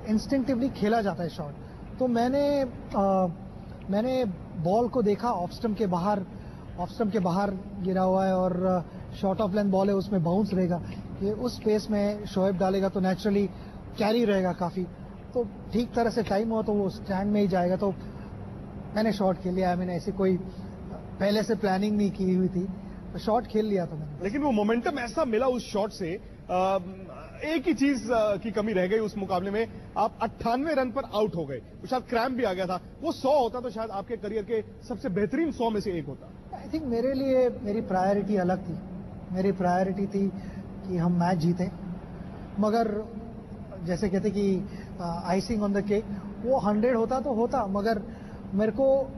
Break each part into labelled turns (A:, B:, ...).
A: Instinctively खेला जाता है शॉट। तो मैंने बॉल को देखा ऑफ स्टंप के बाहर गिरा हुआ है और शॉर्ट ऑफ लेंथ बॉल है, उसमें बाउंस रहेगा, ये उस स्पेस में शोएब डालेगा तो नेचुरली कैरी रहेगा काफी, तो ठीक तरह से टाइम हो तो वो स्टैंड में ही जाएगा। तो मैंने शॉट खेल लिया। मैंने ऐसी कोई पहले से प्लानिंग नहीं की हुई थी, तो शॉट खेल लिया था मैंने।
B: लेकिन वो मोमेंटम ऐसा मिला उस शॉट से, एक ही चीज की कमी रह गई उस मुकाबले में, आप 98 रन पर आउट हो गए, तो शायद क्रैम्प भी आ गया था। वो 100 होता तो शायद आपके करियर के सबसे बेहतरीन 100 में से एक होता।
A: आई थिंक मेरे लिए मेरी प्रायोरिटी अलग थी। मेरी प्रायोरिटी थी कि हम मैच जीते, मगर जैसे कहते कि आइसिंग ऑन द केक, वो 100 होता तो होता, मगर मेरे को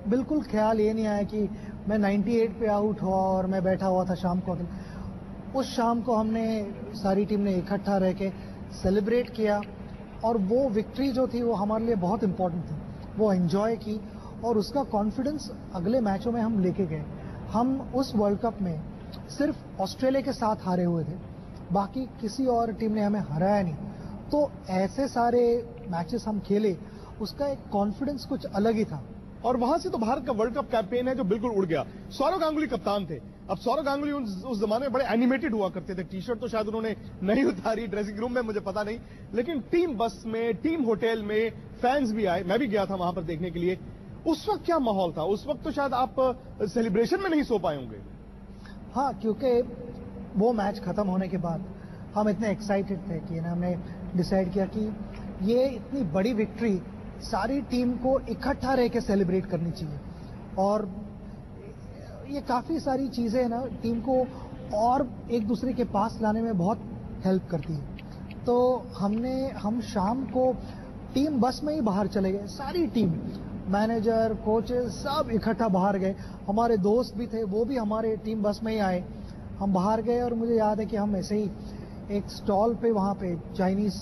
A: बिल्कुल ख्याल ये नहीं आया कि मैं 98 पे आउट हुआ और मैं बैठा हुआ था शाम को। उस शाम को हमने सारी टीम ने इकट्ठा रह के सेलिब्रेट किया और वो विक्ट्री जो थी वो हमारे लिए बहुत इंपॉर्टेंट थी, वो एंजॉय की और उसका कॉन्फिडेंस अगले मैचों में हम लेके गए। हम उस वर्ल्ड कप में सिर्फ ऑस्ट्रेलिया के साथ हारे हुए थे, बाकी किसी और टीम ने हमें हराया नहीं। तो ऐसे सारे मैचेस हम खेले, उसका एक कॉन्फिडेंस कुछ अलग ही था।
B: और वहां से तो भारत का वर्ल्ड कप कैंपेन है जो बिल्कुल उड़ गया। सौरव गांगुली कप्तान थे। अब सौरव गांगुली उस जमाने में बड़े एनिमेटेड हुआ करते थे। टी शर्ट तो शायद उन्होंने नहीं उतारी ड्रेसिंग रूम में, मुझे पता नहीं, लेकिन टीम बस में, टीम होटल में फैंस भी आए, मैं भी गया था वहां पर देखने के लिए। उस वक्त क्या माहौल था? उस वक्त तो शायद आप सेलिब्रेशन में नहीं सो पाए होंगे।
A: हाँ, क्योंकि वो मैच खत्म होने के बाद हम इतने एक्साइटेड थे कि हमने डिसाइड किया कि ये इतनी बड़ी विक्ट्री सारी टीम को इकट्ठा रह के सेलिब्रेट करनी चाहिए। और ये काफी सारी चीजें ना टीम को और एक दूसरे के पास लाने में बहुत हेल्प करती है। तो हम शाम को टीम बस में ही बाहर चले गए, सारी टीम, मैनेजर, कोचेस सब इकट्ठा बाहर गए। हमारे दोस्त भी थे, वो भी हमारे टीम बस में ही आए। हम बाहर गए और मुझे याद है कि हम ऐसे ही एक स्टॉल पे, वहाँ पे चाइनीज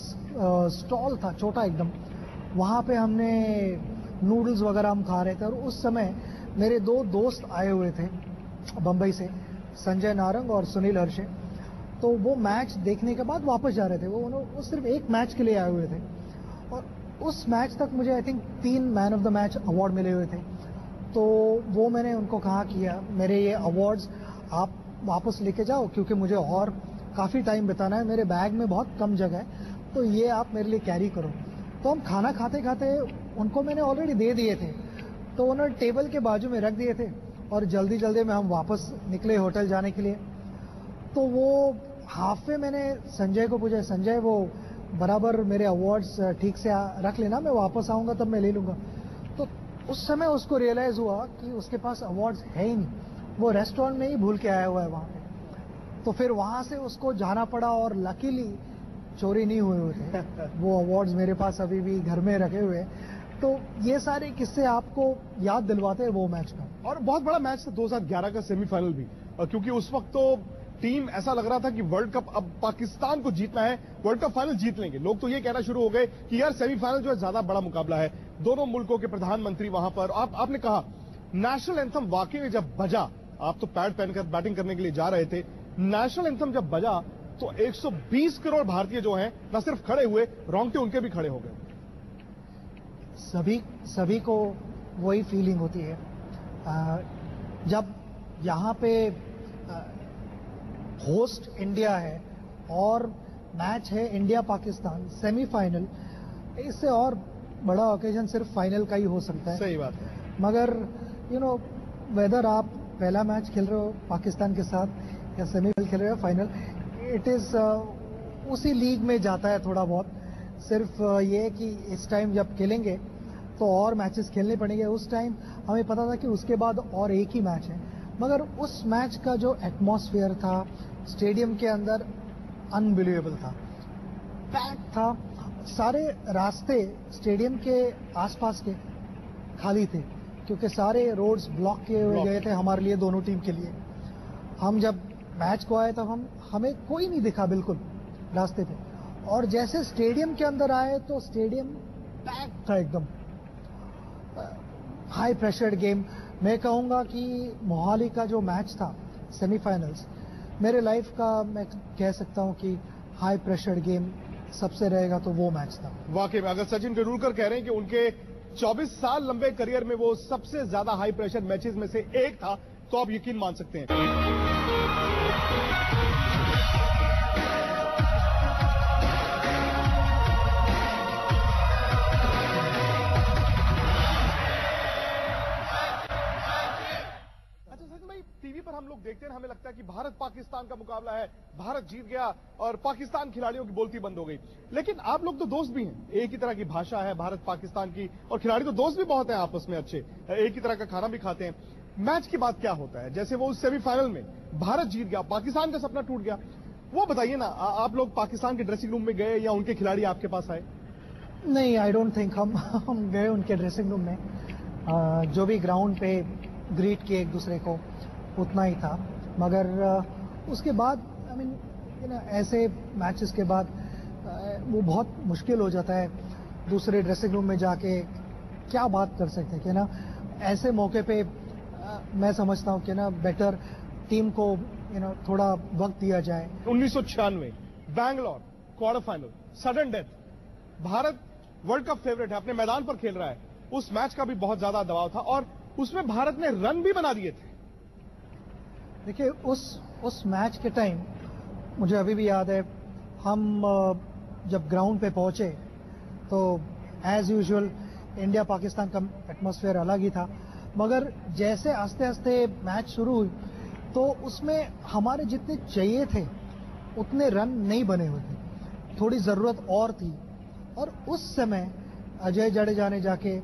A: स्टॉल था छोटा एकदम, वहाँ पे हमने नूडल्स वगैरह हम खा रहे थे। और उस समय मेरे 2 दोस्त आए हुए थे बंबई से, संजय नारंग और सुनील हर्षे। तो वो मैच देखने के बाद वापस जा रहे थे। वो सिर्फ एक मैच के लिए आए हुए थे और उस मैच तक मुझे I think 3 man of the match award मिले हुए थे। तो वो मैंने उनको कहा कि मेरे ये अवार्ड्स आप वापस लेके जाओ, क्योंकि मुझे और काफ़ी टाइम बिताना है, मेरे बैग में बहुत कम जगह है, तो ये आप मेरे लिए कैरी करो। तो हम खाना खाते खाते उनको मैंने ऑलरेडी दे दिए थे, तो उन्होंने टेबल के बाजू में रख दिए थे और जल्दी जल्दी में हम वापस निकले होटल जाने के लिए। तो वो हाफ में मैंने संजय को पूछा, संजय वो बराबर मेरे अवार्ड्स ठीक से रख लेना, मैं वापस आऊंगा तब मैं ले लूंगा। तो उस समय उसको रियलाइज हुआ कि उसके पास अवार्ड्स है ही नहीं, वो रेस्टोरेंट में ही भूल के आया हुआ है वहां पे। तो फिर वहां से उसको जाना पड़ा और लकीली चोरी नहीं हुए थे वो अवार्ड्स मेरे पास अभी भी घर में रखे हुए हैं। तो ये सारे किस्से आपको याद दिलवाते हैं वो मैच का।
B: और बहुत बड़ा मैच था 2011 का सेमीफाइनल भी, क्योंकि उस वक्त तो टीम ऐसा लग रहा था कि वर्ल्ड कप अब पाकिस्तान को जीतना है, वर्ल्ड कप फाइनल जीत लेंगे। लोग तो ये कहना शुरू हो गए कि यार सेमीफाइनल जो है ज्यादा बड़ा मुकाबला है, दोनों मुल्कों के प्रधानमंत्री वहां पर। आपने कहा नेशनल एंथम वाकई में जब बजा, आप तो पैड पहनकर बैटिंग करने के लिए जा रहे थे, नेशनल एंथम जब बजा तो 120 करोड़ भारतीय जो हैं न सिर्फ खड़े हुए, रोंगटे उनके भी खड़े हो गए।
A: सभी को वही फीलिंग होती है जब यहाँ पे होस्ट इंडिया है और मैच है इंडिया पाकिस्तान सेमीफाइनल। इससे और बड़ा ओकेजन सिर्फ फाइनल का ही हो सकता है।
B: सही बात है।
A: मगर वेदर आप पहला मैच खेल रहे हो पाकिस्तान के साथ या सेमीफाइनल खेल रहे हो फाइनल, इट इज उसी लीग में जाता है थोड़ा बहुत। सिर्फ ये कि इस टाइम जब खेलेंगे तो और मैचेस खेलने पड़ेंगे। उस टाइम हमें पता था कि उसके बाद और एक ही मैच है, मगर उस मैच का जो एटमॉस्फेयर था स्टेडियम के अंदर अनबिलीवेबल था, पैक था। सारे रास्ते स्टेडियम के आसपास के खाली थे क्योंकि सारे रोड्स ब्लॉक किए हुए गए थे हमारे लिए, दोनों टीम के लिए। हम जब मैच को आए तब हमें कोई नहीं दिखा बिल्कुल रास्ते पे, और जैसे स्टेडियम के अंदर आए तो स्टेडियम पैक था एकदम। High pressured game. मैं कहूंगा कि मोहाली का जो मैच था सेमीफाइनल्स, मेरे लाइफ का मैं कह सकता हूं कि हाई प्रेशर्ड गेम सबसे रहेगा तो वो मैच था।
B: वाकई में अगर सचिन तेंदुलकर कह रहे हैं कि उनके 24 साल लंबे करियर में वो सबसे ज्यादा हाई प्रेशर मैचेस में से एक था, तो आप यकीन मान सकते हैं। टीवी पर हम लोग देखते हैं, हमें लगता है कि भारत पाकिस्तान का मुकाबला है, भारत जीत गया और पाकिस्तान खिलाड़ियों की बोलती बंद हो गई। लेकिन आप लोग तो दोस्त भी हैं, एक ही तरह की भाषा है भारत पाकिस्तान की, और खिलाड़ी तो दोस्त भी बहुत हैं आपस में अच्छे, एक ही तरह का खाना भी खाते हैं। मैच की बात क्या होता है, जैसे वो उस सेमीफाइनल में भारत जीत गया, पाकिस्तान का सपना टूट गया, वो बताइए ना, आप लोग पाकिस्तान के ड्रेसिंग रूम में गए या उनके खिलाड़ी आपके पास आए?
A: नहीं, आई डोंट थिंक हम गए उनके ड्रेसिंग रूम में। जो भी ग्राउंड पे ग्रीट किए एक दूसरे को उतना ही था, मगर उसके बाद आई मीन ऐसे मैचेस के बाद वो बहुत मुश्किल हो जाता है दूसरे ड्रेसिंग रूम में जाके क्या बात कर सकते हैं कि ना, ऐसे मौके पे मैं समझता हूँ कि ना बेटर टीम को थोड़ा वक्त दिया जाए।
B: 1996 Bangalore quarter final, sudden death, Bharat world cup favourite है, अपने मैदान पर खेल रहा है, उस मैच का भी बहुत ज्यादा दबाव था और उसमें भारत ने रन भी बना दिए थे।
A: देखिए उस मैच के टाइम मुझे अभी भी याद है, हम जब ग्राउंड पे पहुंचे तो एज यूजुअल इंडिया पाकिस्तान का एटमॉस्फेयर अलग ही था, मगर जैसे आस्ते आस्ते मैच शुरू हुई तो उसमें हमारे जितने चाहिए थे उतने रन नहीं बने हुए थे, थोड़ी जरूरत और थी। और उस समय अजय जडेजा ने जाके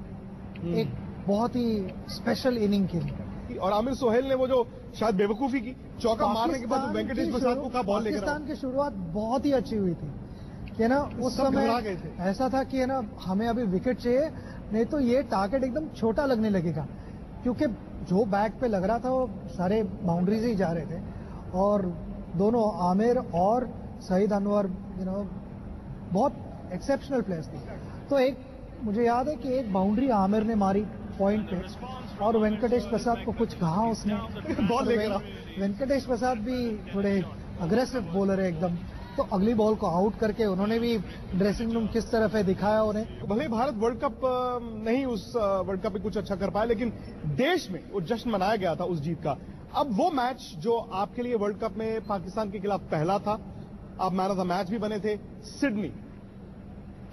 A: एक बहुत ही स्पेशल इनिंग खेली
B: और आमिर सोहेल ने वो जो शायद बेवकूफी की, चौका मारने के बाद वेंकटेश प्रसाद को बॉल लेकर
A: पाकिस्तान की शुरुआत बहुत ही अच्छी हुई थी कि ना, उस समय ऐसा था कि ना हमें अभी विकेट चाहिए, नहीं तो ये टारगेट एकदम छोटा लगने लगेगा, क्योंकि जो बैट पे लग रहा था वो सारे बाउंड्रीज ही जा रहे थे और दोनों आमिर और सईद अनवर बहुत एक्सेप्शनल प्लेयर्स थे। तो एक मुझे याद है कि एक बाउंड्री आमिर ने मारी पॉइंट पे और वेंकटेश प्रसाद को कुछ कहा उसने
B: बॉल लेकर।
A: वेंकटेश प्रसाद भी थोड़े अग्रेसिव बॉलर है एकदम, तो अगली बॉल को आउट करके उन्होंने भी ड्रेसिंग रूम किस तरफ है दिखाया उन्हें।
B: भले भारत वर्ल्ड कप नहीं उस वर्ल्ड कप में कुछ अच्छा कर पाया, लेकिन देश में वो जश्न मनाया गया था उस जीत का। अब वो मैच जो आपके लिए वर्ल्ड कप में पाकिस्तान के खिलाफ पहला था, आप मैन ऑफ द मैच भी बने थे, सिडनी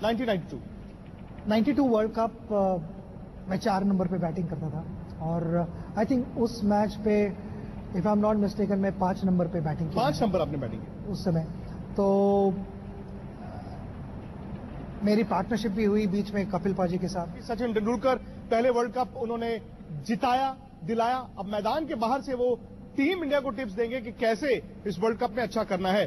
B: 1992
A: वर्ल्ड कप मैं 4 नंबर पे बैटिंग करता था और आई थिंक उस मैच पे if I am not mistaken मैं 5 नंबर पे बैटिंग की।
B: 5 नंबर आपने बैटिंग की
A: उस समय, तो मेरी पार्टनरशिप भी हुई बीच में कपिल पाजी के साथ।
B: सचिन तेंदुलकर पहले वर्ल्ड कप उन्होंने जिताया, दिलाया, अब मैदान के बाहर से वो टीम इंडिया को टिप्स देंगे कि कैसे इस वर्ल्ड कप में अच्छा करना है।